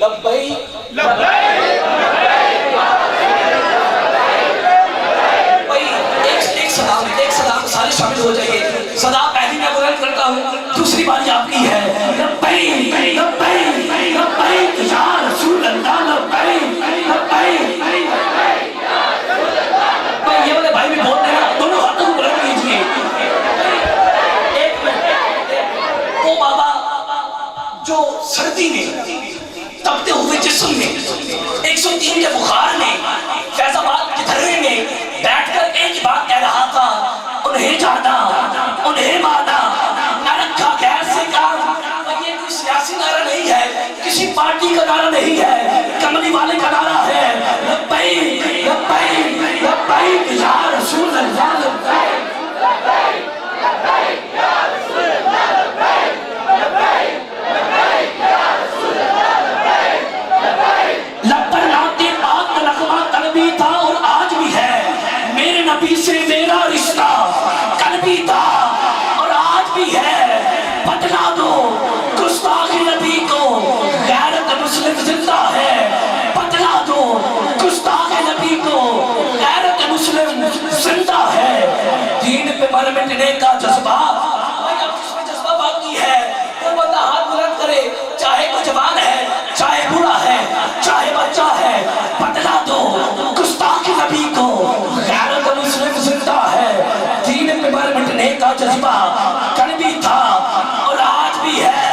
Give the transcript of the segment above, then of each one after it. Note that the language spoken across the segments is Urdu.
لبیک ایک صدا سارے شامل ہو جائیے. صدا پہلی میں بلند کرتا ہوں, دوسری باری آپ کی ہے. لبیک لبیک لبیک یا رسول اللہ, لبیک لبیک. یہ والے بھائی بھی بولتے ہیں, دونوں ہاتھوں کو بلند کیجئے. ایک منٹ. وہ بابا جو سردی میں تپتے ہوئے جسم میں 103 کے بخار میں فیض آباد کے دھرے میں بیٹھ کر ایک بات کہہ رہا تھا, انہیں جانا انہیں مانا نہ رکھا گیر سے کام. یہ کوئی سیاسی نعرہ نہیں ہے, کسی پارٹی کا نعرہ نہیں ہے, کملی والے کا نعرہ ہے. لبیک لبیک لبیک یا رسول اللہ, لبیک لبیک لبیک یا رسول اللہ, لبیک لبیک لبیک یا رسول اللہ, لبیک لبیک. لب پر لاتے پاک کا نغمہ کل بھی تھا اور آج بھی ہے, میرے نبی سے میرا رشتہ کل بھی تھا اور آج بھی ہے. بتلا دو گستاخ نبی کو, غیرت مسلم زندہ ہے. بتلا دو گستاخ نبی کو, غیرت مسلم زندہ ہے. دین پہ مر مٹنے کا جذبہ, جس میں جذبہ باقی ہے وہ بندہ ہاتھ بلند کرے, چاہے وہ جوان ہے, چاہے بوڑھا ہے, چاہے بچہ ہے. بتلا دو گستاخ نبی کو, غیرت مسلم زندہ ہے. دین پہ مر مٹنے کا جذبہ کل بھی تھا اور آج بھی ہے.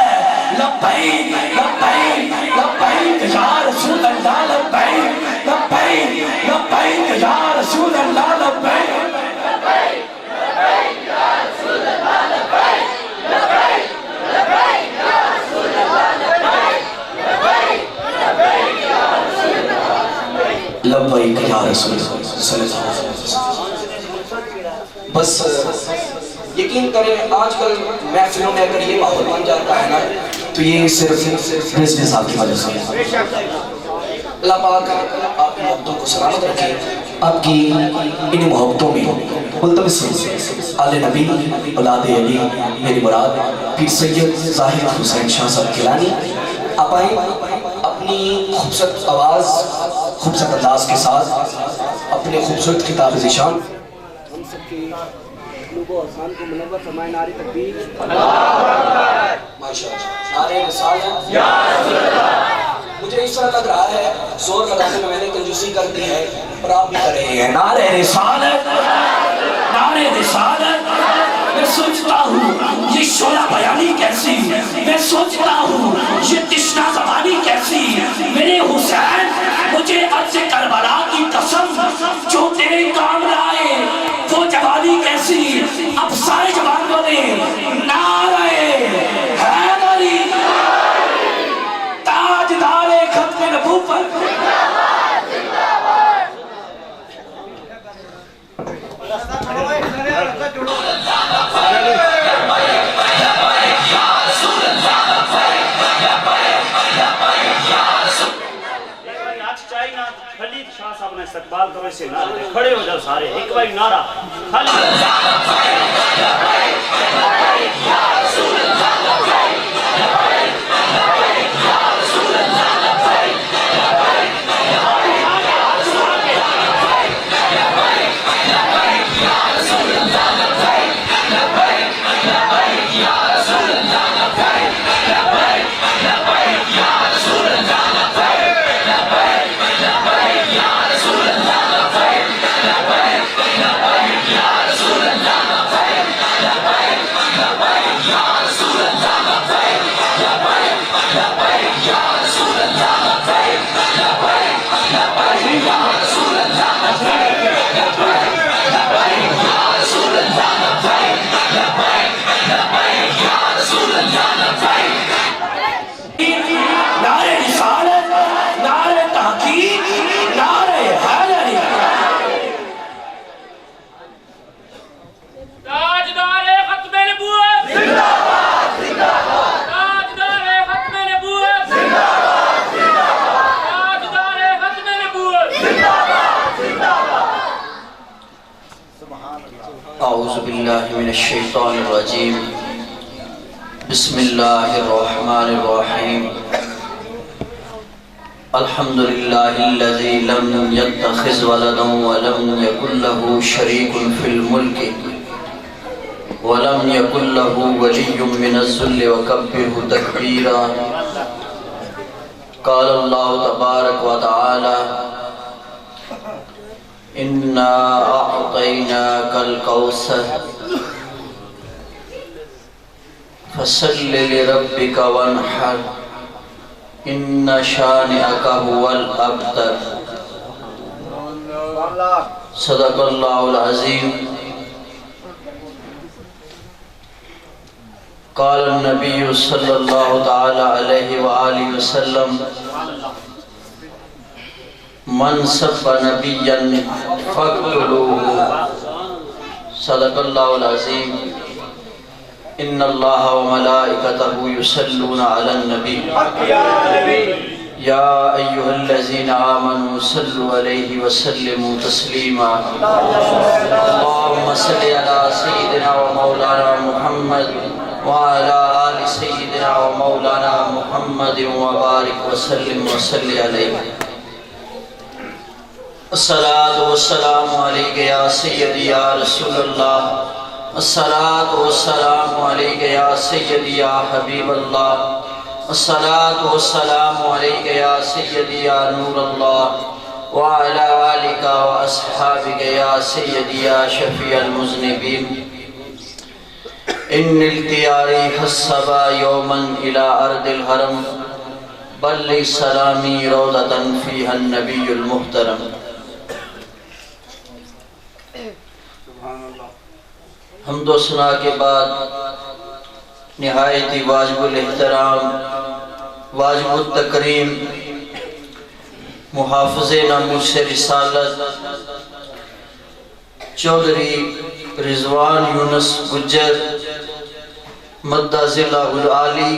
لبیک لبیک لبیک یا رسول اللہ, لبیک لبیک لبیک یا رسول اللہ, لبیک لبیک لبیک یا رسول اللہ, لبیک لبیک لبیک یا رسول اللہ, لبیک لبیک لبیک یا رسول اللہ, لبیک یا رسول اللہ صلی اللہ علیہ وسلم. بس یقین کریں آج کل محفلوں میں اگر یہ ماحول بن جاتا ہے نا تو یہ صرف رضوی صاحب کی وجہ سے. اللہ پاک آپ کی محبتوں کو سلامت رکھے, آپ کی انہی محبتوں میں ملتمس آل نبی اولاد علی میری مراد پیر سید ظاہر حسین شاہ صاحب گیلانی آپ آئیں اپنی خوبصورت آواز خوبصورت انداز کے ساتھ اپنے خوبصورت خطاب ذیشان ہم سب کے قلوب و اذہان کو منور فرمائے. نعرہ تکبیر, ماشاءاللہ, نعرہ رسالت یا رسول اللہ. مجھے اس طرح لگ رہا ہے زور لگانے میں نے کنجوسی کر دی ہے اور آپ بھی کر رہے ہیں. نعرہ رسالت نعرہ رسالت. میں سوچتا ہوں یہ شعلہ بیانی کیسی, میں سوچتا ہوں یہ تشنہ زبانی کیسی. میرے حسین مجھے عرض کربلا کی قسم جو تیرے کام لائے وہ جوانی کیسی. اب سارے جوان بولے نعرہ حیدری تاجدار ختم نبوت. شاہ صاحب نے استقبال کرو, اسے نعرہ کھڑے ہو جاؤ سارے, ایک بار نعرہ اعوذ باللہ من الشیطان الرجیم بسم اللہ الرحمن الرحیم الحمد لله الذي لم يتخذ ولدا ولم يكن له شريك في الملك ولم يكن له ولي من الذل وكبره تكبيرا. قال الله تبارك وتعالى: إنا أعطيناك الكوثر فصل لربك وانحر إن شانئك هو الأبتر. صدق الله العظيم. قال النبي صلى الله تعالى عليه وآله وسلم: من سب نبيا فاقتلوه. صدق الله العظيم. ان اللہ وملائکتہ یصلون علی النبی یا ایہا الذین آمنوا صلوا علیہ وسلموا تسلیما. اللہم صلی علی سیدنا و مولانا محمد وعلی آل سیدنا و مولانا محمد وبارک وسلم وصلی علیہ. الصلاة والسلام علیک یا سیدی یا رسول اللہ. الصلاة والسلام علیک یا سیدی یا حبیب اللہ. الصلاة والسلام علیک یا سیدی یا نور اللہ وعلی آلک واصحابک یا سیدی یا شفیع المذنبین. ان التیاری حسبا یوما الى ارض الحرم بلغ سلامی روضة فیہا النبی المحترم. حمد و ثنا کے بعد نہایت واجب الاحترام واجب التکریم محافظ ناموس رسالت چودھری رضوان یونس گجر مدہ ذلہ العالی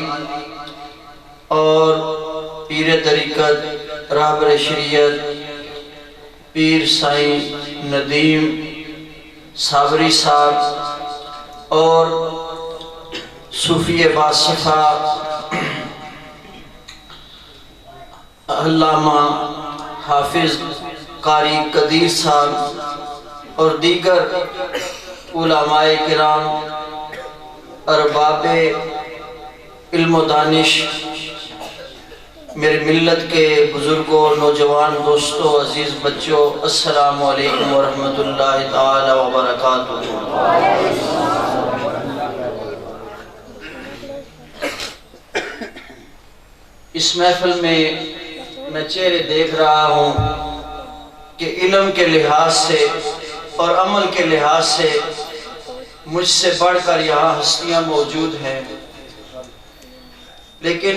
اور پیر طریقت راہبر شریعت پیر سائیں ندیم صابری صاحب اور صوفی باصفہ علامہ حافظ قاری قدیر صاحب اور دیگر علماء کرام ارباب علم و دانش میرے ملت کے بزرگوں نوجوان دوستوں عزیز بچوں السلام علیکم ورحمۃ اللہ تعالی وبرکاتہ. اس محفل میں چہرے دیکھ رہا ہوں کہ علم کے لحاظ سے اور عمل کے لحاظ سے مجھ سے بڑھ کر یہاں ہستیاں موجود ہیں، لیکن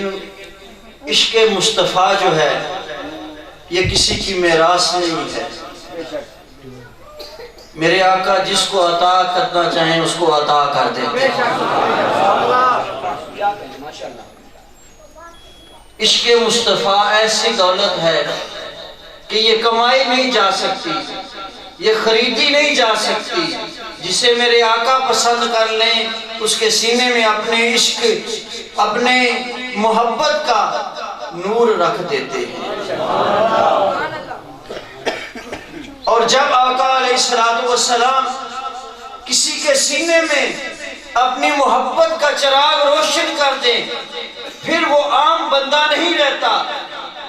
عشق مصطفیٰ جو ہے یہ کسی کی میراث نہیں ہے. میرے آقا جس کو عطا کرنا چاہیں اس کو عطا کر دیتے ہیں. عشق مصطفیٰ ایسی دولت ہے کہ یہ کمائی نہیں جا سکتی، یہ خریدی نہیں جا سکتی. جسے میرے آقا پسند کر لیں اس کے سینے میں اپنے عشق اپنے محبت کا نور رکھ دیتے ہیں. اور جب آقا علیہ السلام کسی کے سینے میں اپنی محبت کا چراغ روشن کر دیں پھر وہ عام بندہ نہیں رہتا.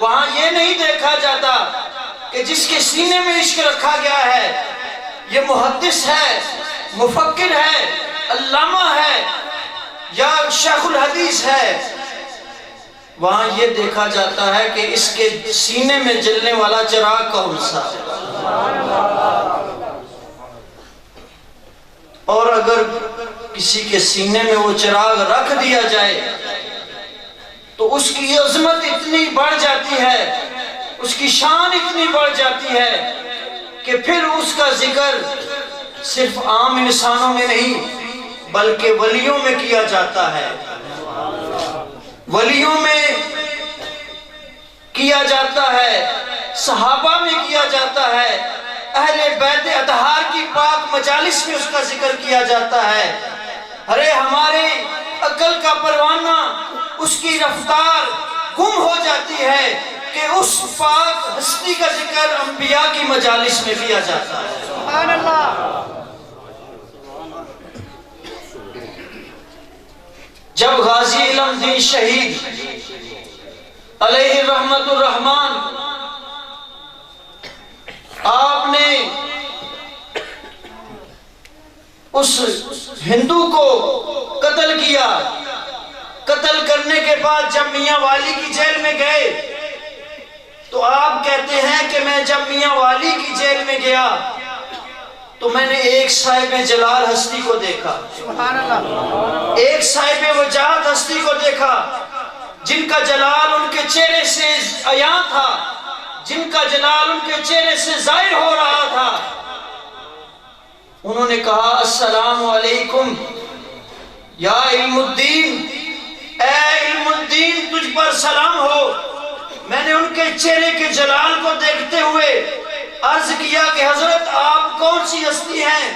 وہاں یہ نہیں دیکھا جاتا کہ جس کے سینے میں عشق رکھا گیا ہے یہ محدث ہے، مفکر ہے، علامہ ہے یا شیخ الحدیث ہے. وہاں یہ دیکھا جاتا ہے کہ اس کے سینے میں جلنے والا چراغ کون سا ہے. اور اگر کسی کے سینے میں وہ چراغ رکھ دیا جائے تو اس کی عظمت اتنی بڑھ جاتی ہے، اس کی شان اتنی بڑھ جاتی ہے کہ پھر اس کا ذکر صرف عام انسانوں میں نہیں بلکہ ولیوں میں کیا جاتا ہے. ولیوں میں کیا جاتا ہے، صحابہ میں کیا جاتا ہے، اہل بیت اطہار کی پاک مجالس میں اس کا ذکر کیا جاتا ہے. ارے ہمارے عقل کا پروانہ اس کی رفتار گم ہو جاتی ہے کہ کہ اس پاک ہستی کا ذکر انبیاء کی مجالس میں کیا جاتا ہے. سبحان اللہ. جب غازی علم دین شہید علیہ رحمت الرحمن آپ نے اس ہندو کو قتل کیا، قتل کرنے کے بعد جب میاں والی کی جیل میں گئے تو آپ کہتے ہیں کہ میں جب میاں والی کی جیل میں گیا تو میں نے ایک صاحب جلال ہستی کو دیکھا، سبحان اللہ. ایک صاحب وجاہت ہستی کو دیکھا جن کا جلال ان کے چہرے سے عیاں تھا، جن کا جلال ان کے چہرے سے ظاہر ہو رہا تھا. انہوں نے کہا السلام علیکم یا علم الدین، اے علم الدین تجھ پر سلام ہو. میں نے ان کے چہرے کے جلال کو دیکھتے ہوئے عرض کیا کہ حضرت آپ کون سی ہستی ہیں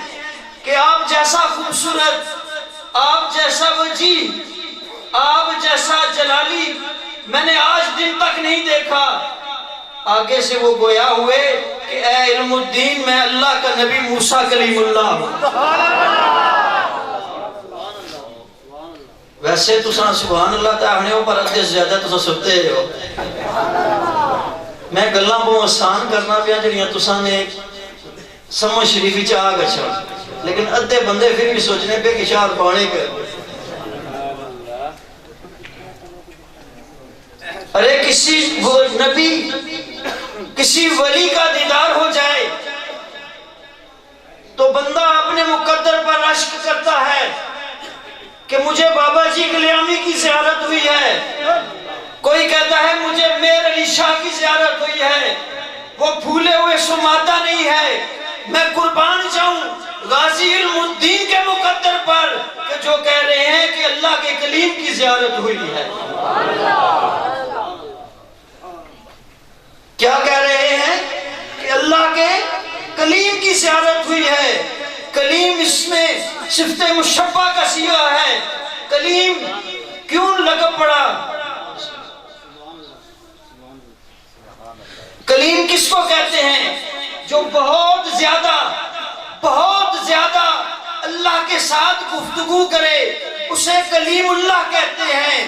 کہ آپ جیسا خوبصورت، آپ جیسا وجیح، آپ جیسا جلالی میں نے آج دن تک نہیں دیکھا. آگے سے وہ گویا ہوئے کہ اے علم الدین میں اللہ کا نبی موسیٰ کلیم اللہ ہوں. ویسے تساں سبحان اللہ تاہنے ہو پر ادھے زیادہ تساں سکتے ہو. میں گلاں بہت آسان کرنا پیا جڑیاں تساں نے سمجھ شریفی چاہ گچھا، لیکن ادھے بندے پھر بھی سوچنے پہ کہ شاہ پانے کر. ارے کسی نبی کسی ولی کا دیدار ہو جائے تو بندہ اپنے مقدر پر رشک کرتا ہے کہ مجھے بابا جی کلیامی کی زیارت ہوئی ہے، کوئی کہتا ہے مجھے میر علی شاہ کی زیارت ہوئی ہے. وہ پھولے ہوئے سماتا نہیں ہے. میں قربان جاؤں غازی علم الدین کے مقدر پر کہ جو کہہ رہے ہیں کہ اللہ کے کلیم کی زیارت ہوئی ہے. کیا کہہ رہے ہیں کہ اللہ کے کلیم کی زیارت ہوئی ہے. کلیم اس میں صفت مشبہ کا صیغہ ہے. کلیم کیوں لقب پڑا؟ کلیم کس کو کہتے ہیں؟ جو بہت زیادہ اللہ کے ساتھ گفتگو کرے اسے کلیم اللہ کہتے ہیں.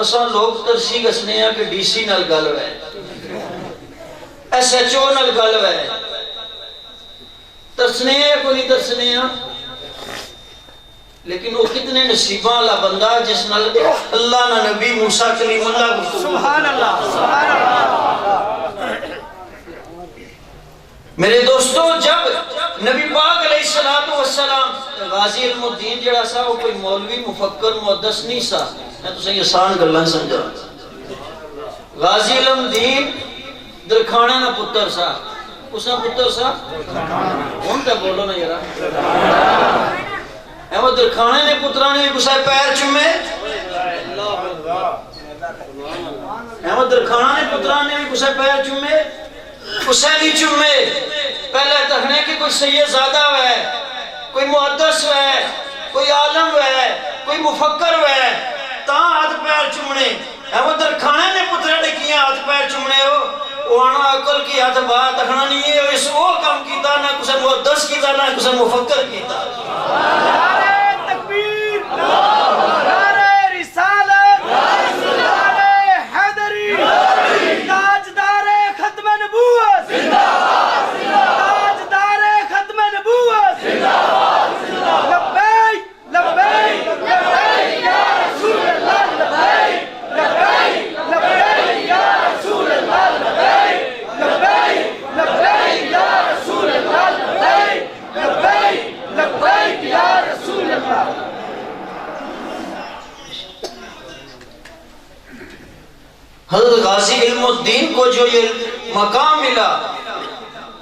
اساں لوگ ترسی گسنے ہیں کہ ڈی سی نال گل ہے، ایس ایچ او نال گل ہے، ترسنے ہیں کوئی نہیں ترسنے ہیں. لیکن وہ کتنے نصیباں والا بندہ جس نال اللہ نہ نبی موسیٰ کلیم اللہ گفتگو. سبحان اللہ. سبحان اللہ. میرے دوستو جب نبی پاک علیہ السلام غازی علم الدین جڑا سا وہ کوئی مولوی مفکر محدث نہیں سا. میں تو صحیح آسان گلاں سمجھا. غازی علم الدین درکھانے نہ پتر سا. اس نے پتر سا ہوں تو بولو نا یارا. احمد درکھانے نے پترانے بھی کسے پیر چمے. احمد درکھانے نے پترانے بھی کسے پیر چمے. اسے نہیں چمے. پہلے تکھنے کہ کوئی سید زادہ ہے، کوئی محدث ہے، کوئی عالم ہے، کوئی مفکر ہے، تاں ہاتھ پیر چمنے. احمد درکھانے نے پترے نے کیا ہاتھ پیر چمنے ہو. وہ آنا عقل کی ہاتھ بات تکھنا نہیں ہے. اس وہ کام کیتا نہ کسے محدث کیتا نہ کسے مفکر کیتا. نعرہ تکبیر، نعرہ رسالت، نعرہ حیدری، تاجدار ختم نبوت، تاجدار ختم نبوت. لبیک لبیک لبیک یا رسول اللہ. لبیک لبیک لبیک یا رسول اللہ. لبیک لبیک لبیک یا رسول اللہ. لبیک لبیک لبیک یا رسول اللہ. حضرت غازی علم الدین کو جو یہ مقام ملا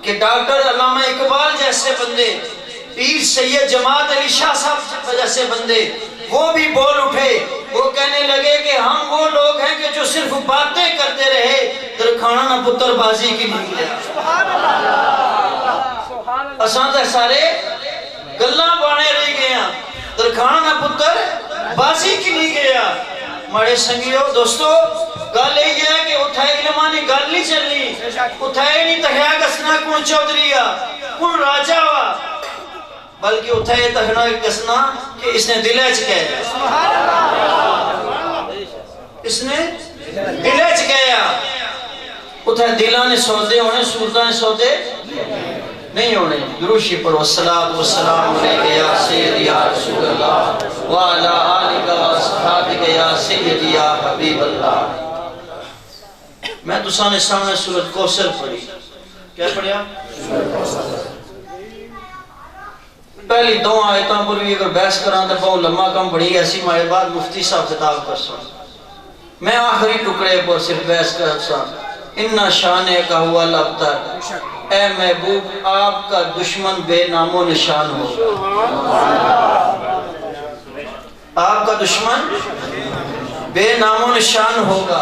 کہ ڈاکٹر علامہ اقبال جیسے بندے، پیر سید جماعت علی شاہ صاحب جیسے بندے وہ بھی بول اٹھے. وہ کہنے لگے کہ ہم وہ لوگ ہیں کہ جو صرف باتیں کرتے رہے، درکھانا نہ پتر بازی کی نہیں گیا. اساں تے سارے گلاں بانے رہ گئے ہیں، درکھانا نہ پتر بازی کی نہیں گیا. مڑے سنگیو دوستو گل یہ ہے کہ اتھائے علمانی گل نہیں چلنی اتھائے نہیں تہیا گسنا کون چودھریا کون راجہ ہوا بلکہ اتھائے تہنا گسنا کہ اس نے دلے چکے اس نے دلے چکے اتھائے دلانے سودے ہونے صورتانے سودے نہیں ہونے دروشی پر والصلاة والسلام علیکہ یا سیدی یا رسول اللہ وعلا آلکہ واصحابکہ یا سیدی یا حبیب اللہ میں تو سانے سامنے سورت کوثر پڑھی کیا پڑھیا؟ پہلی دو آیتاں پر بھی اگر بحث کران تو بہت لمحہ کم پڑھی ایسی مائے بعد مفتی صاحب خطاب کر سن میں آخری ٹکڑے پر صرف بحث کر سن انہا شانے کا ہوا لبتر اے محبوب آپ کا دشمن بے نام و نشان ہوگا آپ کا دشمن بے نام و نشان ہوگا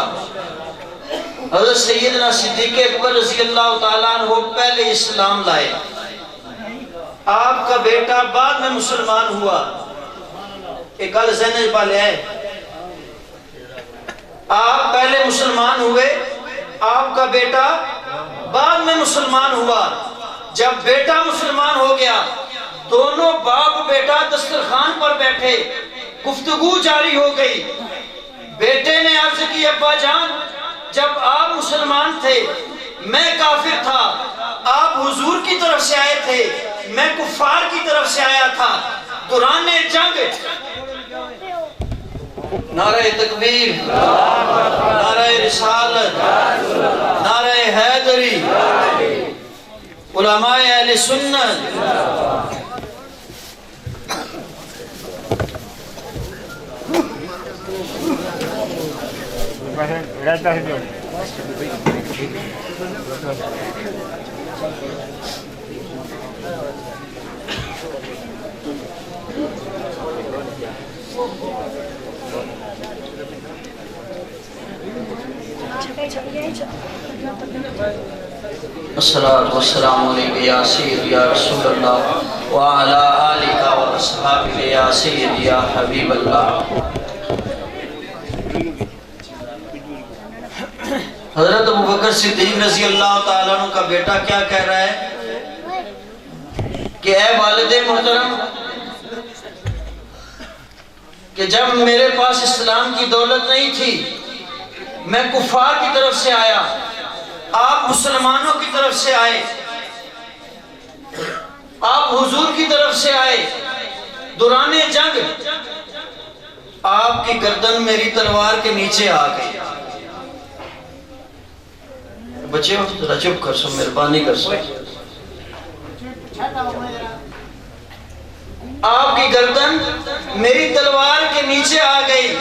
حضرت سیدنا صدیق اکبر رضی اللہ تعالیٰ عنہ پہلے اسلام لائے آپ کا بیٹا بعد میں مسلمان ہوا ایک گل ذہن پا لے آئے آپ پہلے مسلمان ہوئے آپ کا بیٹا بعد میں مسلمان ہوا جب بیٹا مسلمان ہو گیا دونوں باپ بیٹا دسترخوان پر بیٹھے گفتگو جاری ہو گئی بیٹے نے عرض کی ابا جان جب آپ مسلمان تھے میں کافر تھا آپ حضور کی طرف سے آئے تھے میں کفار کی طرف سے آیا تھا دوران جنگ نعرہ تکبیر نعرہ رسالت نعرہ حیدری علماء اہل سنت الصلاة والسلام علیکہ یا سید یا رسول اللہ وعلا آلکہ واصحابکہ یا سید یا حبیب اللہ حضرت ابوبکر صدیق رضی اللہ تعالیٰ عنہ کا بیٹا کیا کہہ رہا ہے کہ اے والد محترم کہ جب میرے پاس اسلام کی دولت نہیں تھی میں کفار کی طرف سے آیا آپ مسلمانوں کی طرف سے آئے آپ حضور کی طرف سے آئے دوران جنگ آپ کی گردن میری تلوار کے نیچے آ گئی بچے ہو ذرا چپ کر سو مہربانی کر سو آپ کی گردن میری تلوار کے نیچے آ گئی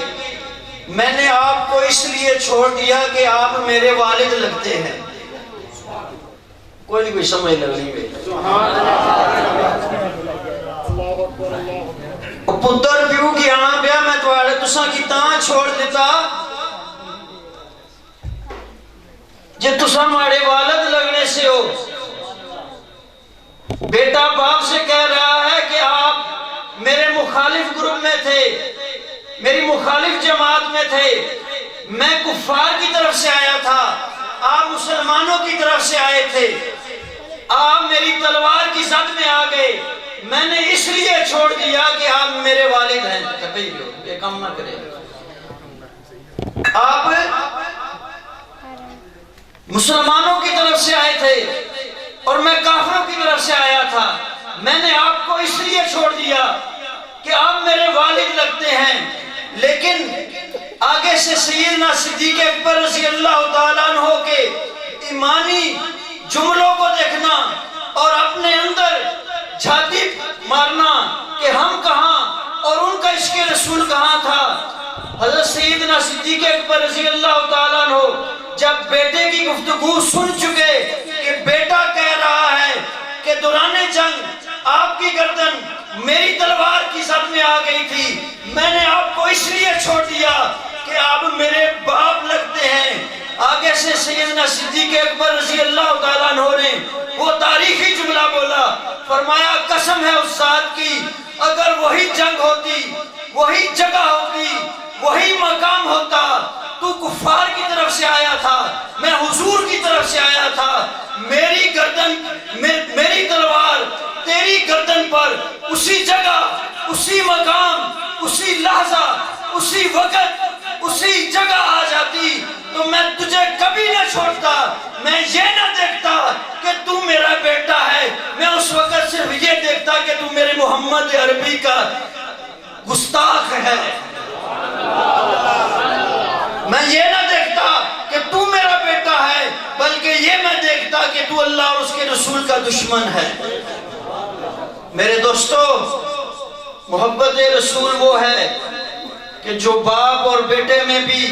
میں نے آپ کو اس لیے چھوڑ دیا کہ آپ میرے والد لگتے ہیں کوئی نہیں کوئی سمجھ لگ نہیں گئی پتر پیو کی آنا بیا میں توڑے تسا کی تاں چھوڑ دیتا جے تسا مارے والد لگنے سے ہو بیٹا باپ سے کہہ رہا ہے کہ آپ میرے مخالف گروپ میں تھے میری مخالف جماعت میں تھے میں کفار کی طرف سے آیا تھا آپ مسلمانوں کی طرف سے آئے تھے آپ میری تلوار کی زد میں آ گئے میں نے اس لیے چھوڑ دیا کہ آپ میرے والد ہیں یہ کام نہ کرے آپ مسلمانوں کی طرف سے آئے تھے اور میں کافروں کی طرف سے آیا تھا میں نے آپ کو اس لیے چھوڑ دیا کہ آپ میرے والد لگتے ہیں لیکن آگے سے سیدنا صدیق اکبر رضی اللہ تعالیٰ عنہ کے ایمانی جملوں کو دیکھنا اور اپنے اندر جھاتی مارنا کہ ہم کہاں اور ان کا عشق رسول کہاں تھا حضرت سیدنا صدیق اکبر رضی اللہ تعالیٰ عنہ جب بیٹے کی گفتگو سن چکے کہ بیٹا کہہ رہا ہے کہ دوران جنگ آپ کی گردن میری تلوار کی زد میں آ گئی تھی میں نے آپ کو اس لیے چھوڑ دیا کہ آپ میرے باپ لگتے ہیں آگے سے سیدنا صدیق اکبر رضی اللہ تعالیٰ عنہ نے وہ تاریخی جملہ بولا فرمایا قسم ہے اس ذات کی اگر وہی جنگ ہوتی وہی جگہ ہوتی وہی مقام ہوتا. تو کفار کی طرف سے آیا تھا, میں حضور کی طرف سے آیا تھا. میری گردن, میری تلوار تیری گردن پر اسی جگہ, اسی مقام, اسی لحظہ, اسی وقت, اسی جگہ آ جاتی تو میں تجھے کبھی نہ چھوڑتا. میں یہ نہ دیکھتا کہ تو میرا بیٹا ہے, میں اس وقت صرف یہ دیکھتا کہ تو میرے محمد عربی کا گستاخ ہے. میں یہ نہ دیکھتا کہ تو میرا بیٹا ہے, بلکہ یہ میں دیکھتا کہ تو اللہ اور اس کے رسول کا دشمن ہے. میرے دوستو, محبت رسول وہ ہے کہ جو باپ اور بیٹے میں بھی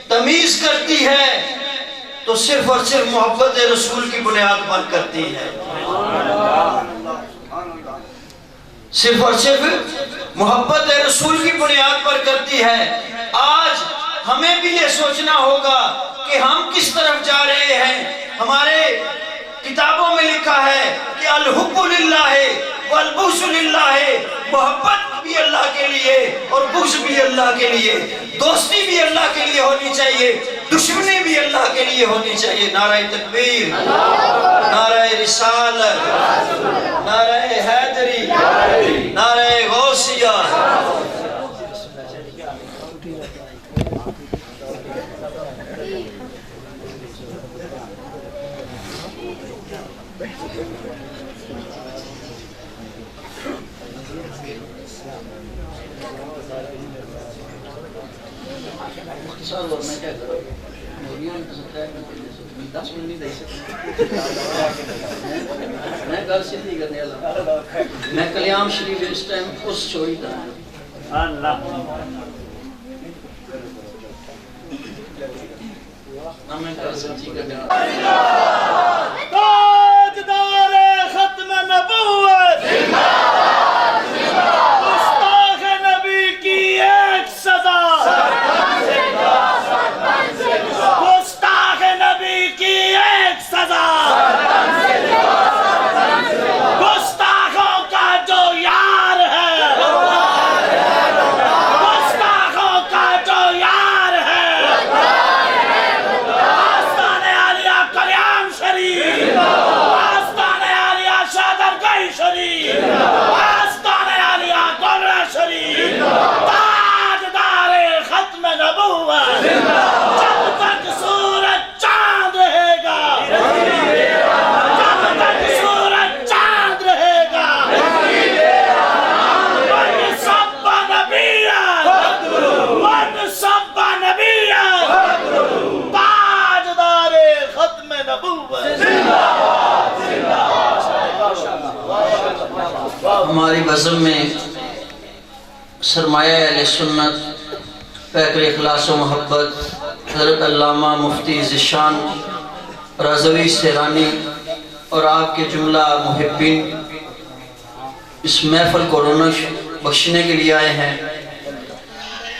تمیز کرتی ہے تو صرف اور صرف محبت رسول کی بنیاد پر کرتی ہے. صرف اور صرف محبت رسول کی بنیاد پر کرتی ہے. آج ہمیں بھی یہ سوچنا ہوگا کہ ہم کس طرف جا رہے ہیں. ہمارے کتابوں میں لکھا ہے کہ الحب للہ والبغض للہ, محبت بھی اللہ کے لیے اور بغض بھی اللہ کے لیے, دوستی بھی اللہ کے لیے ہونی چاہیے, دشمنی بھی اللہ کے لیے ہونی چاہیے. نعرہ تکبیر, نعرہ رسالت, نعرہ حیدری, نعرہ غوثیہ. میں کلیام شریف اس ٹائم اس چھوڑی تھا. اللہ تاجدار ختم نبوت, گستاخ نبی کی ایک سزا, گستاخ نبی کی ایک سزا, گستاخوں کا جو یار ہے, گستاخوں کا جو یار ہے, آستان عالیہ کلیام شریف, آستان عالیہ شادرگاہ شریف, آستان عالیہ گولڑا شریف, تاجدار ختم نبوت, جب تک سورج چاند رہے گا, جب تک سورج چاند رہے گا, من سب نبیان, من سب نبیان, تاجدار ختم نبوت. ہماری بزم میں سرمایہ اہل سنت, پیکر اخلاص و محبت حضرت علامہ مفتی ذیشان رضوی سیرانی اور آپ کے جملہ محبین اس محفل کو رونق بخشنے کے لیے آئے ہیں.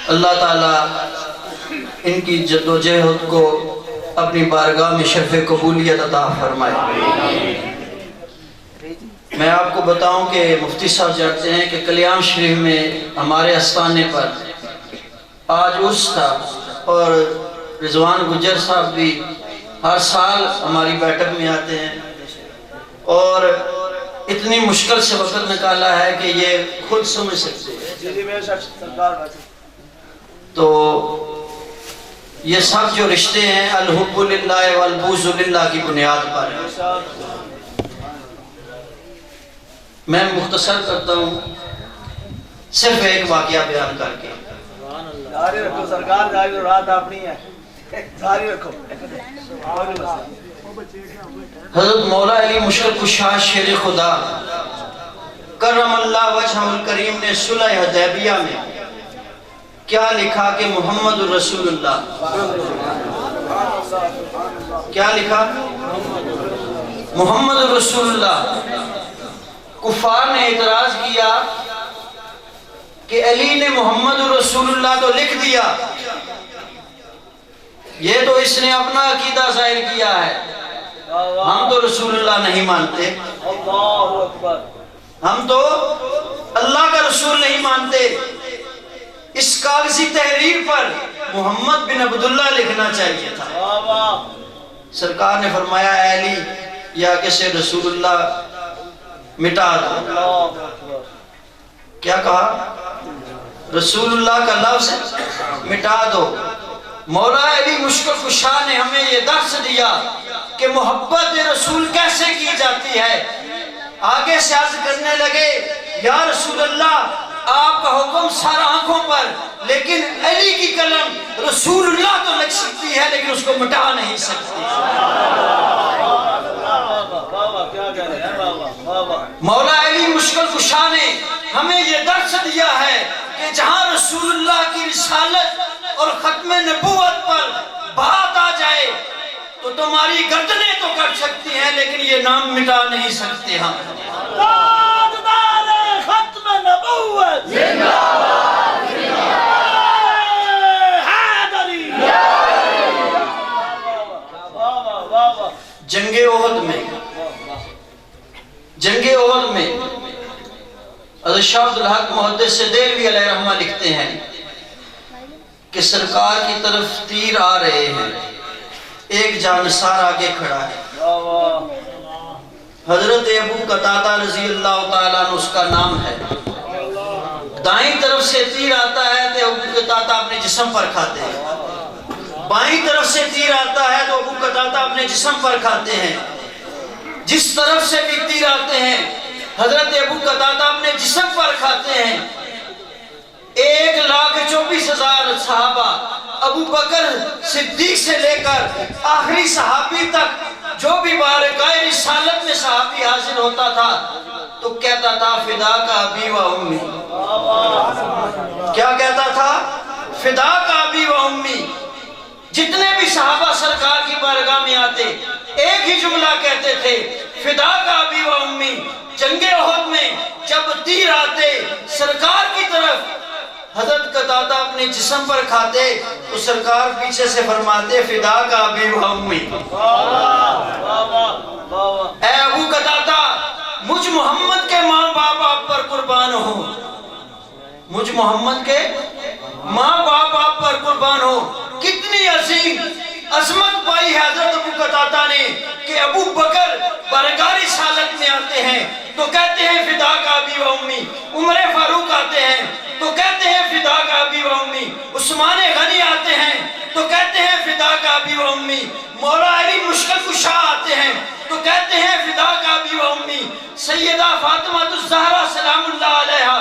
اللہ تعالیٰ ان کی جد و جہد کو اپنی بارگاہ میں شرف قبولیت عطا فرمائے. میں آپ کو بتاؤں کہ مفتی صاحب جانتے ہیں کہ کلیام شریف میں ہمارے آستانے پر آج عرس تھا, اور رضوان گجر صاحب بھی ہر سال ہماری بیٹھک میں آتے ہیں, اور اتنی مشکل سے وقت نکالا ہے کہ یہ خود سمجھ سکتے ہیں. تو یہ سب جو رشتے ہیں الحب للہ والبغض للہ کی بنیاد پر ہیں. میں مختصر کرتا ہوں صرف ایک واقعہ بیان کر کے. جاری رکھو سرکار, جاری رات اپنی ہے, جاری رکھو. حضرت مولا علی مشکل کشا شیر خدا کرم اللہ وجہ الکریم نے صلح حدیبیہ میں کیا لکھا کہ محمد رسول اللہ, کیا لکھا, محمد رسول اللہ. کفار نے اعتراض کیا کہ علی نے محمد رسول اللہ تو لکھ دیا, یہ تو اس نے اپنا عقیدہ ظاہر کیا ہے, ہم تو رسول اللہ نہیں مانتے, اللہ اکبر, ہم تو اللہ کا رسول نہیں مانتے. اس کاغذی تحریر پر محمد بن عبداللہ لکھنا چاہیے تھا۔ سرکار نے فرمایا اے علی یا کسے رسول اللہ مٹا دو۔ کیا کہا؟ رسول اللہ کا لفظ مٹا دو۔ مولا علی مشکل کشا نے ہمیں یہ درس دیا کہ محبت رسول کیسے کی جاتی ہے۔ آگے سے عرض کرنے لگے یا رسول اللہ آپ کا حکم سارا آنکھوں پر، لیکن علی کی قلم رسول اللہ تو لکھ سکتی ہے لیکن اس کو مٹا نہیں سکتی۔ مولا علی مشکل کشا نے ہمیں یہ درس دیا ہے کہ جہاں رسول اللہ کی رسالت اور ختم نبوت پر بات آ جائے تو تمہاری گردنیں تو کٹ سکتی ہیں لیکن یہ نام مٹا نہیں سکتے ہم۔ تاجدار ختم نبوت زندہ باد، زندہ باد، حیدری۔ جنگ احد میں حضرت شاہ عبدالحق محدث سے دہلوی علیہ رحمہ لکھتے ہیں کہ سرکار کی طرف تیر آ رہے ہیں، ایک جانسار آگے کھڑا ہے، حضرت ابو قتادہ رضی اللہ تعالیٰ عنہ اس کا نام ہے۔ دائیں طرف سے تیر آتا ہے تو ابو قتادہ اپنے جسم پر کھاتے ہیں، بائیں طرف سے تیر آتا ہے تو ابو قتادہ اپنے جسم پر کھاتے ہیں۔ جس طرف سے بھی تیر آتے ہیں حضرت ابو قتادہ اپنے جسم پر کھاتے ہیں۔ 1,24,000 صحابہ ابو بکر صدیق سے لے کر آخری صحابی تک جو بھی بارگاہ رسالت میں صحابی حاضر ہوتا تھا تو کہتا تھا فدا کا ابی و امی۔ کیا کہتا تھا؟ فدا کا ابی و امی۔ جتنے بھی صحابہ سرکار کی بارگاہ میں آتے ایک ہی جملہ کہتے تھے فدا کا ابی و امی۔ جنگ احد میں جب تیر آتے سرکار کی طرف حضرت قتادہ اپنے جسم پر کھاتے تو سرکار پیچھے سے فرماتے فدا کا ابی و امی۔ اے ابو قتادہ مجھ محمد کے ماں باپ آپ پر قربان ہو، مجھ محمد کے ماں باپ آپ پر قربان ہو۔ کتنی عظیم عظمت پائی ہے حضرت ابو قتادہ نے کہ ابو بکر بارگاہ رسالت میں آتے ہیں تو کہتے ہیں فدا کا ابی و امی، عمر فاروق آتے ہیں تو کہتے ہیں فدا کا ابی و امی، عثمان غنی آتے ہیں تو کہتے ہیں فدا کا ابی و امی، مولا علی مشکل کشا آتے ہیں تو کہتے ہیں فدا کا ابی و امی، سیدہ فاطمہ الزہرا سلام اللہ علیہا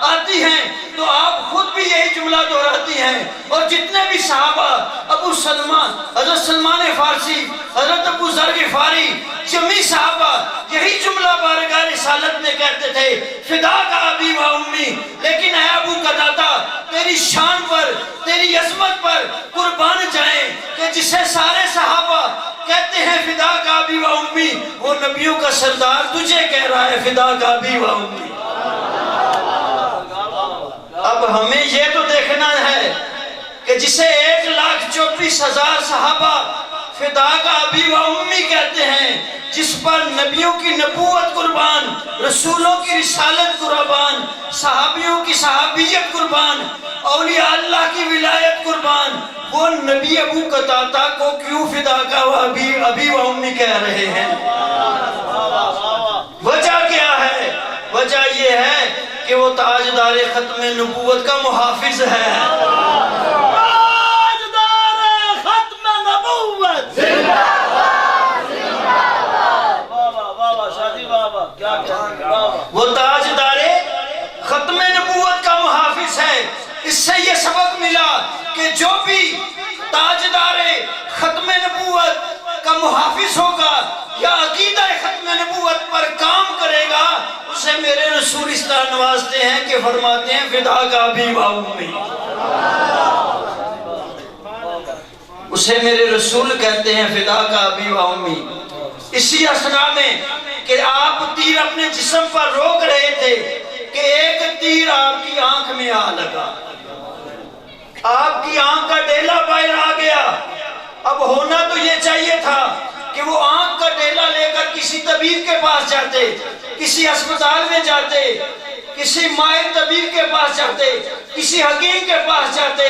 آتی ہیں تو آپ خود بھی یہی جملہ دہراتی ہیں، اور جتنے بھی صحابہ ابو سلمان، حضرت سلمان فارسی، حضرت ابو ذر غفاری، جمعی صحابہ یہی جملہ بارگاہ رسالت میں کہتے تھے فدا کا ابی و امی۔ لیکن اے ابو قتادہ تیری شان پر، تیری عظمت پر قربان جائیں کہ جسے سارے صحابہ کہتے ہیں فدا کا ابی و امی، وہ نبیوں کا سردار تجھے کہہ رہا ہے فدا کا ابی و امی۔ اب ہمیں یہ تو دیکھنا ہے کہ جسے 1,34,000 صحابہ فدا کا ابی و امی کہتے ہیں، جس پر نبیوں کی نبوت قربان، رسولوں کی رسالت قربان، صحابیوں کی صحابیت قربان، اولیاء اللہ کی ولایت قربان، وہ نبی ابو قتادہ کو کیوں فدا کا ابی و امی کہہ رہے ہیں؟ وجہ کیا ہے؟ وجہ یہ ہے کہ وہ تاجدار ختم نبوت کا محافظ ہے۔ تاجدار ختم نبوت زندہ باد، زندہ باد۔ بابا شادی بابا کیا کہتے ہیں بابا؟ وہ تاجدار ختم نبوت کا محافظ ہے۔ اس سے یہ سبق ملا کہ جو بھی تاجدار ختم نبوت کا محافظ ہوگا یا عقیدہ ختم نبوت پر کام کرے گا اسے میرے رسول اس طرح نوازتے ہیں کہ فرماتے ہیں فدا کا ابی و امی۔ اسے میرے رسول کہتے ہیں فدا کا ابی و امی۔ اسی اسنا میں کہ آپ تیر اپنے جسم پر روک رہے تھے کہ ایک تیر آپ کی آنکھ میں آ لگا، آپ کی آنکھ کا ڈیلا باہر آ گیا۔ اب ہونا تو یہ چاہیے تھا کہ وہ آنکھ کا ڈیلا لے کر کسی طبیب کے پاس جاتے، کسی اسپتال میں جاتے، کسی ماہر طبیب کے پاس جاتے، کسی حکیم کے پاس جاتے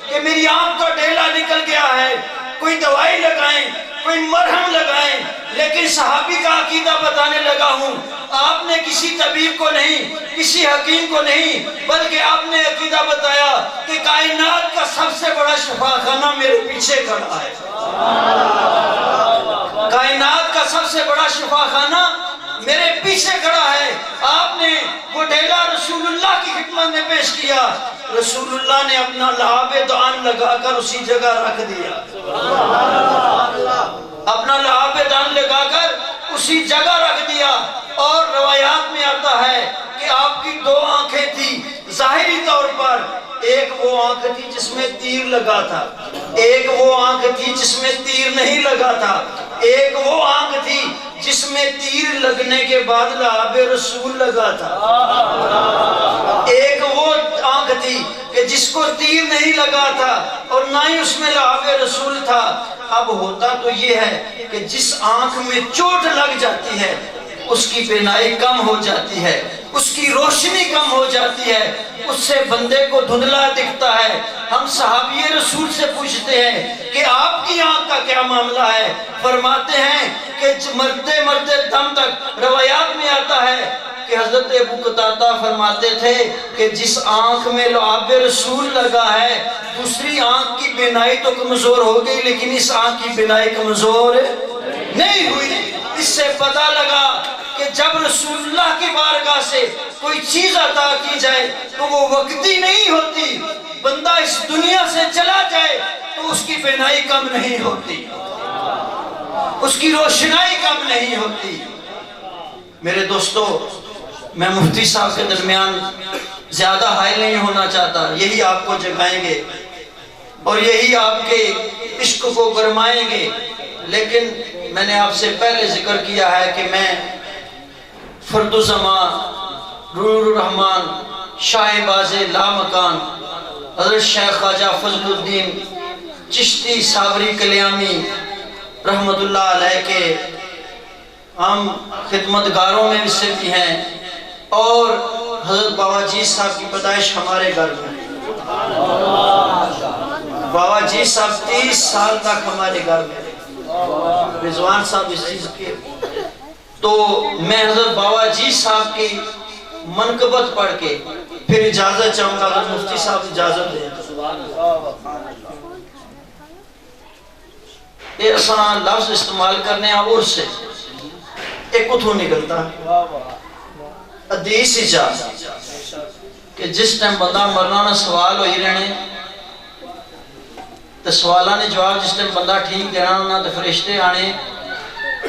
کہ میری آنکھ کا ڈھیلا نکل گیا ہے، کوئی دوائی لگائیں، کوئی مرہم لگائیں، لیکن صحابی کا عقیدہ بتانے لگا ہوں، آپ نے کسی طبیب کو نہیں، کسی حکیم کو نہیں، بلکہ آپ نے عقیدہ بتایا کہ کائنات کا سب سے بڑا شفاخانہ میرے پیچھے کھڑا ہے۔ کائنات کا سب سے بڑا شفاخانہ میرے پیچھے کھڑا ہے۔ آپ نے وہ ڈھیلا رسول اللہ کی خدمت میں پیش کیا، رسول اللہ نے اپنا لعاب دان لگا کر اسی جگہ رکھ دیا، اپنا لعاب دان لگا کر اسی جگہ رکھ دیا۔ اور روایات میں آتا ہے کہ آپ کی 2 آنکھیں تھی، ظاہری طور پر ایک وہ آنکھ تھی جس میں تیر لگا تھا، ایک وہ آنکھ تھی جس میں تیر نہیں لگا تھا، ایک وہ آنکھ تھی جس میں تیر لگنے کے بعد لعاب رسول لگا تھا، ایک وہ آنکھ تھی کہ جس کو تیر نہیں لگا تھا اور نہ ہی اس میں لعاب رسول تھا۔ اب ہوتا تو یہ ہے کہ جس آنکھ میں چوٹ لگ جاتی ہے اس کی بینائی کم ہو جاتی ہے، اس کی روشنی کم ہو جاتی ہے، اس سے بندے کو دھندلا دکھتا ہے۔ ہم صحابی رسول سے پوچھتے ہیں کہ آپ کی آنکھ کا کیا معاملہ ہے؟ فرماتے ہیں کہ مرتے مرتے دم تک روایات میں آتا ہے کہ حضرت ابو قتادہ فرماتے تھے کہ جس آنکھ میں لعاب رسول لگا ہے دوسری آنکھ کی بینائی تو کمزور ہو گئی لیکن اس آنکھ کی بینائی کمزور نہیں ہوئی۔ اس سے پتہ لگا کہ جب رسول اللہ کی بارگاہ سے کوئی چیز عطا کی جائے تو وہ وقتی نہیں ہوتی، بندہ اس دنیا سے چلا جائے تو اس کی بینائی کم نہیں ہوتی، اس کی روشنائی کم نہیں ہوتی۔ میرے دوستو، میں مفتی صاحب کے درمیان زیادہ حائل نہیں ہونا چاہتا، یہی آپ کو جگائیں گے اور یہی آپ کے عشق کو گرمائیں گے، لیکن میں نے آپ سے پہلے ذکر کیا ہے کہ میں فرد الزمان، روح الرحمن، شاہ باز لامکان حضرت شیخ خواجہ فضل الدین چشتی صابری کلیامی رحمت اللہ علیہ کے ہم خدمتگاروں میں سے بھی ہیں، اور حضرت بابا جی صاحب کی پیدائش ہمارے گھر میں، بابا جی صاحب 30 سال تک ہمارے گھر میں، رضوان صاحب اس چیز کے، تو میں حضرت بابا جی صاحب کی منقبت پڑھ کے پھر اجازت چاہوں گا، اگر مفتی صاحب اجازت دیں۔ یہ آسان لفظ استعمال کرنے اور سے ایک اتھو نکلتا ہے حدیث اجازت کہ جس ٹائم بندہ مرنا نہ سوال ہوئی رہنے تو سوالہ نے جواب جس ٹائم بندہ ٹھیک دینا نہ تو فرشتے آنے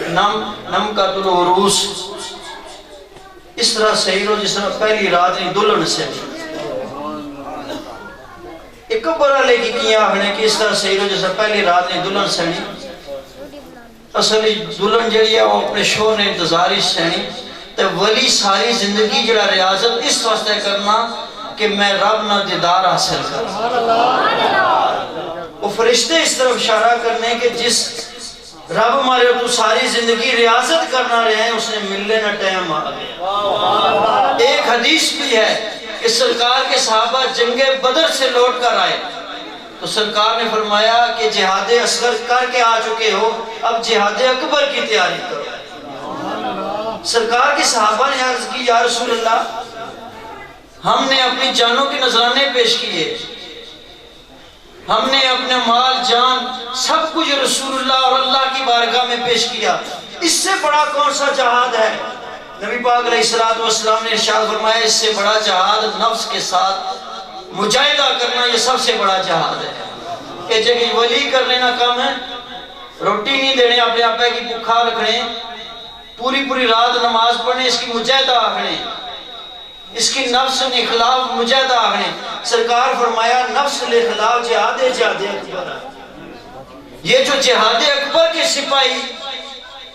نم کا دل عروس اس طرح صحیح ہو جس طرح پہلی رات نہیں دلہن سے ایک برالے کی کیا آخنے کہ اس طرح صحیح ہو جس طرح پہلی رات نہیں دلہن سے نہیں، اصلی دلہن جڑی ہے وہ اپنے شوہر نے انتظاری سہنی، تو ولی ساری زندگی جڑا ریاضت اس واسطے کرنا کہ میں رب نہ دیدار حاصل کرنا۔ وہ فرشتے اس طرف اشارہ کرنے کہ جس رب ہمارے تو ساری زندگی ریاضت کرنا رہے ہیں اس نے ملنے نہ ٹائم آ گیا۔ ایک حدیث بھی ہے کہ سرکار کے صحابہ جنگ بدر سے لوٹ کر آئے تو سرکار نے فرمایا کہ جہاد اصغر کر کے آ چکے ہو، اب جہاد اکبر کی تیاری کرو۔ سرکار کے صحابہ نے عرض کی یا رسول اللہ ہم نے اپنی جانوں کے نذرانے پیش کیے، ہم نے اپنے مال جان سب کچھ رسول اللہ اور اللہ کی بارگاہ میں پیش کیا، اس سے بڑا کون سا جہاد ہے؟ نبی پاک علیہ السلام نے ارشاد فرمایا اس سے بڑا جہاد نفس کے ساتھ مجاہدہ کرنا، یہ سب سے بڑا جہاد ہے۔ یہ جگہ ولی کر لینا کم ہے، روٹی نہیں دینے اپنے آپے کی بھوکا رکھنے، پوری رات نماز پڑھنے، اس کی مجاہدہ آکھنے، اس کی نفس نے خلاف مجاہدہ آکھنے۔ سرکار فرمایا نفس لے خلاف جہاد اکبر ہے۔ یہ جو جہاد اکبر کے سپاہی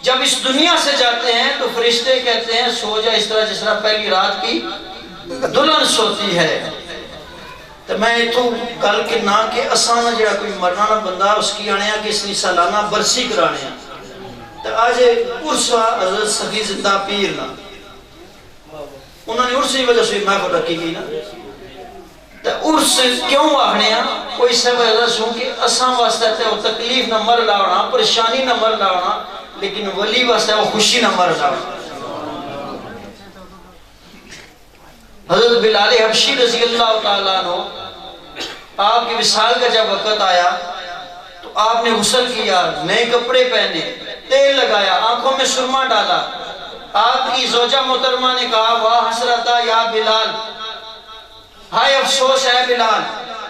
جب اس دنیا سے جاتے ہیں تو فرشتے کہتے ہیں سو جا اس طرح جس طرح پہلی رات کی دلہن سوتی ہے۔ تو میں اتھو گل کے نا کہ اسانا جڑا کوئی مرنا نہ بندہ اس کی آنے کہ اس نے سالانہ برسی کرانے ہیں تو آج عرصہ حضرت سخی زندہ پیر نا انہوں نے عرصی وجہ سے محفل رکھی گئی نا تو عرس کیوں آخنے ہیں کوئی سب ایسا سوں کہ اساں واسطہ تے وہ تکلیف نہ مر لاؤنا پریشانی نہ مر لاؤنا لیکن ولی واسطہ وہ خوشی نہ مر لاؤنا حضرت بلال حبشی رضی اللہ تعالیٰ عنہ آپ کی وصال کا جب وقت آیا تو آپ نے غسل کیا نئے کپڑے پہنے تیل لگایا آنکھوں میں سرما ڈالا آپ کی زوجہ محترمہ نے کہا واہ حسرتا یا بلال ہائے افسوس ہے بلال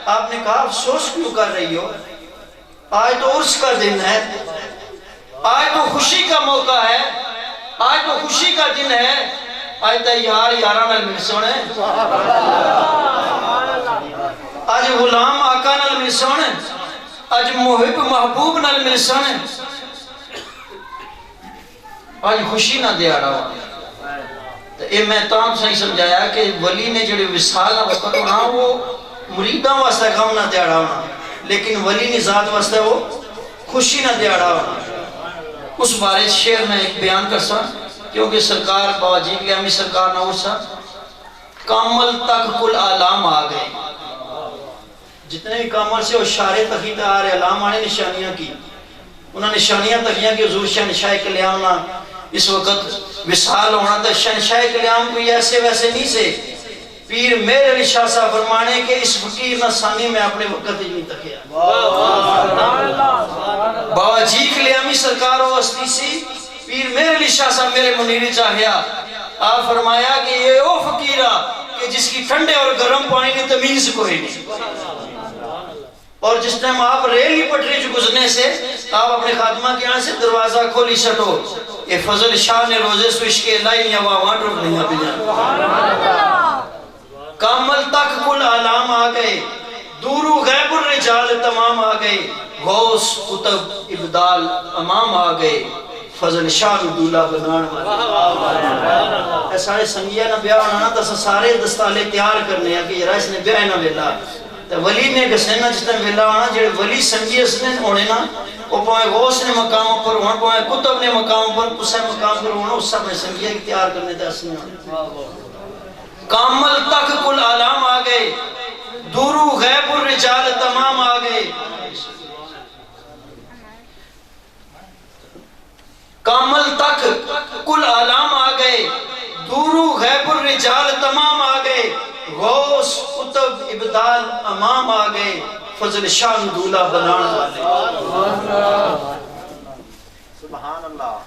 آپ نے کہا افسوس کیوں کر رہی ہو آج تو عرس کا دن ہے آج تو خوشی کا موقع ہے آج تو خوشی کا دن ہے آج تو یار یاران الملسون ہے آج غلام آقا نال ملسون ہے آج محب محبوب نال ملسون ہے آج خوشی نہ دیا رہا تو اے میں تام صحیح سمجھایا کہ ولی نے جڑے وصال نہ وقت ہونا وہ مریداں واسطہ غم نہ دیا رہا ہونا لیکن ولی نے ذات واسطہ وہ خوشی نہ دیا رہا ہونا اس بارے شعر میں ایک بیان کر سا کیونکہ سرکار بابا جی گرامی سرکار نہ ارسا کامل تک کل علام آ گئے جتنے بھی کامل سے وہ اشارے تقید آ رہے علام آنے نشانیاں کی انہوں نے نشانیاں تقیاں کہ حضور شہنشاہ کلیام نہ اس وقت وصال ہونا تھا شہنشاہ کلیام کوئی ایسے ویسے نہیں سے پیر میرے علی شاہ صاحب فرمانے کہ اس فقیر نہ ثانی میں اپنے وقت ہی نہیں تکیا بابا جی کلیامی سرکار و ہستی سی پیر میرے علی شاہ صاحب میرے منیری چاہیا آپ فرمایا کہ یہ او فقیرہ کہ جس کی ٹھنڈے اور گرم پانی نے تمیز کوئی نہیں اور جس ٹائم آپ ریلی پٹری جو گزرنے سے آپ اپنے خاتمہ کے یہاں سے دروازہ کھولی سٹو یہ فضل شاہ نے روزے سوش کے لائی نہیں آوان روک نہیں آبی جانا کامل تک کل علام آ گئے دورو غیب الرجال تمام آ گئے غوث قطب ابدال امام آ گئے فضل شاہ دولہ بنان والے سارے سنگیہ نہ بیاہ ہونا تا سارے دستالے تیار کرنے ہیں کہ یہ رائس نے بیاہ نہ ویلا ولی نے گسنے جس نے ویلا ہونا جڑے ولی سنگی اس نے ہونے نا وہ پوائے غوث نے مقام پر ہونا پوائے کتب نے مقام پر کسے مقام پر ہونا اس سب نے سنگیہ کی تیار کرنے تھے اس نے ہونے کامل تک کل علام آ گئے دورو غیب الرجال تمام آ گئے کامل تک کل علام آ گئے دورو غیب الرجال تمام آ گئے غوث قطب ابدال امام آ گئے فضل شان دولہ بنان والے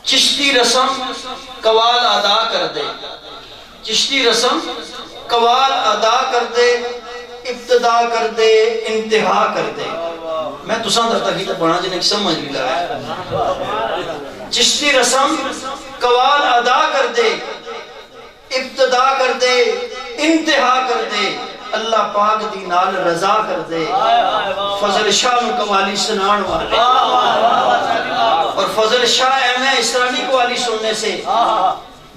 چشتی رسم قوال ادا کر دے چشتی رسم قوال ادا کر دے ابتدا کر دے انتہا کر دے میں تو ساندر تک ہی تک پڑھا جنہیں سمجھ بھی لگا چشتی رسم قوال ادا کر دے ابتدا کر دے انتہا کر دے اللہ پاک دی نال رضا کر دے فضل شاہ قوالی سنان والے اور فضل شاہ ایم اسلامی قوالی سننے سے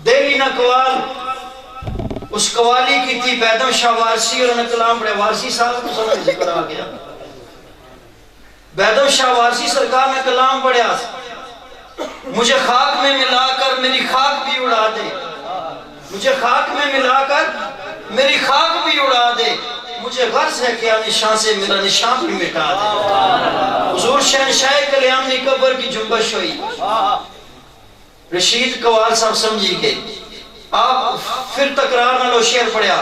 دہلی نہ قوال اس قوالی کی تھی بیدم شاہ وارسی اور انہیں کلام پڑے وارسی صاحب کو سمجھ ذکر آ گیا بیدم شاہ وارسی سرکار نے کلام پڑھیا مجھے خاک میں ملا کر میری خاک بھی اڑا دے مجھے خاک میں ملا کر میری خاک بھی اڑا دے مجھے غرض ہے کہ نشان سے میرا نشان بھی مٹا دے حضور شہنشاہ کلیام نے قبر کی جنبش ہوئی رشید قوال صاحب سمجھی گئے آپ پھر تکرار نہ لو شعر پڑھیا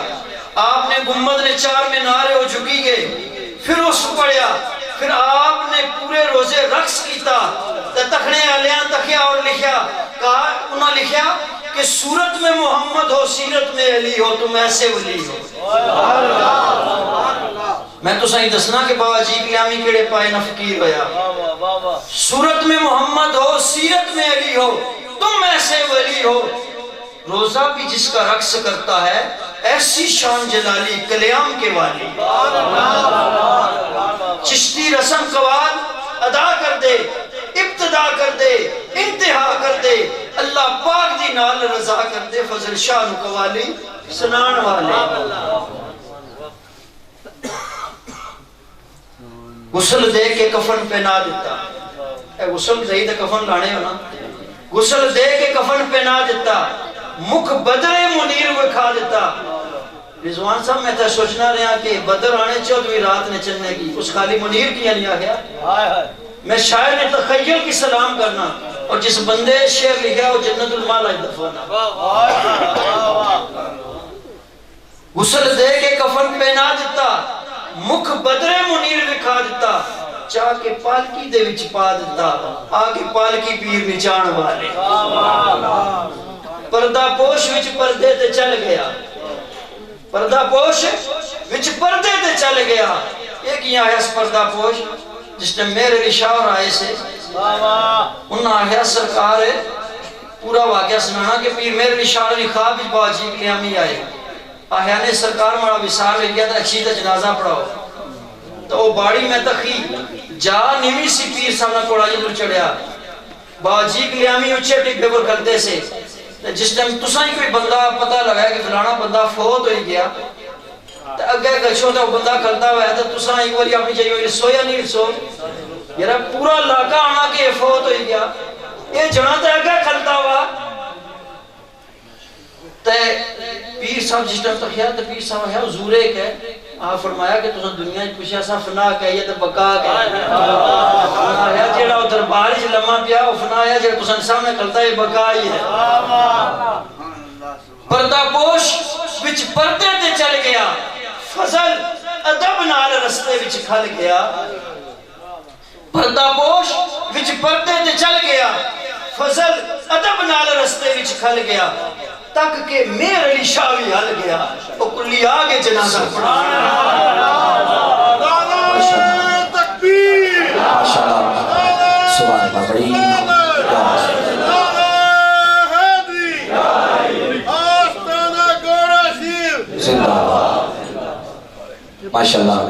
آپ نے گمبد نے چار مینارے ہو جھکی گئے پھر اس پڑھیا پھر آپ نے پورے روزے رقص کیتا تخنے علیاں تخیا اور لکھیا کہا انہاں لکھیا کہ صورت میں محمد ہو سیرت میں علی ہو تم ایسے ولی ہو میں تو صحیح دسنا کہ بابا جی کلیامی کیڑے پائے نہ فقیر ہویا صورت میں محمد ہو سیرت میں علی ہو تم ایسے ولی ہو روزہ بھی جس کا رقص کرتا ہے ایسی شان جلالی کلیام کے والی چشتی رسم قوال ادا کر دے ابتدا کر دے انتہا کر دے اللہ پاک دی نال رضا کر دے فضل شاہ قوالی سنان والے غسل دے کے کفن پہنا دیتا اے غسل دے کے کفن لانے ہونا غسل دے کے کفن پہنا دیتا مکھ بدرے منیر وکھا دیتا رضوان صاحب میں تھا سوچنا رہا کہ بدر آنے 14ویں رات نے چلنے کی اس خالی منیر کیا نہیں آ گیا میں شاعر نے تخیل کی سلام کرنا اور جس بندے شعر لکھا وہ جنت المالا دفانا غسل دے کے کفن پہنا دیتا مکھ بدرے منیر دکھا دیتا چاہ کے پالکی دے وچ پا دیتا آگے پالکی پیر نچان والے پردہ پوش وچ پردے تے چل گیا پردہ پوش وچ پردے تے چل گیا ایک ہی آیا اس پردہ پوش جس نے میرے رشاور آئے سے انہاں آیا سرکار پورا واقعہ سنانا کہ پیر میرے رشاور نے خواب بھی بہت عجیب قیامی آئے آیا نے سرکار مڑا وصال لے گیا تھا اچھی تا جنازہ پڑھاؤ تو وہ باڑی میں تخی جا نیمی سی پیر سامنا کوڑا جی دور چڑھیا باجی قیامی اچھے ٹکے پر کھلتے سے جس ٹائم تساں ہی کوئی بندہ پتہ لگایا کہ فلانا بندہ فوت ہوئی گیا تو اگے گچھو تو بندہ کھلتا ہوا ہے تو تساں ایک باری اپنی چاہیے ہوئی سویا نہیں سو یرا پورا علاقہ آنا کہ فوت ہوئی گیا یہ جنا تو اگے کھلتا ہوا تے پیر صاحب جس ٹائم تک خیال تو پیر صاحب ہے حضور ایک ہے آپ فرمایا کہ تساں دنیا پوچھا سا فنا کہیے تو بقا کہیے فنا ہے جیڑا وہ دربار وچ لمحہ پیا وہ فنا ہے جیڑا تساں سامنے کھلتا ہے بقا ہی ہے پردہ پوش وچ پردے تے چل گیا فضل ادب نال رستے وچ کھل گیا پردہ پوش وچ پردے تے چل گیا فضل ادب نال رستے وچ کھل گیا تک کہ میرے علی شاہ بھی حل گیا وہ کلی آگے جنازہ پڑھا تکبیر ماشاءاللہ سبحان اللہ بڑی زندہ ماشاءاللہ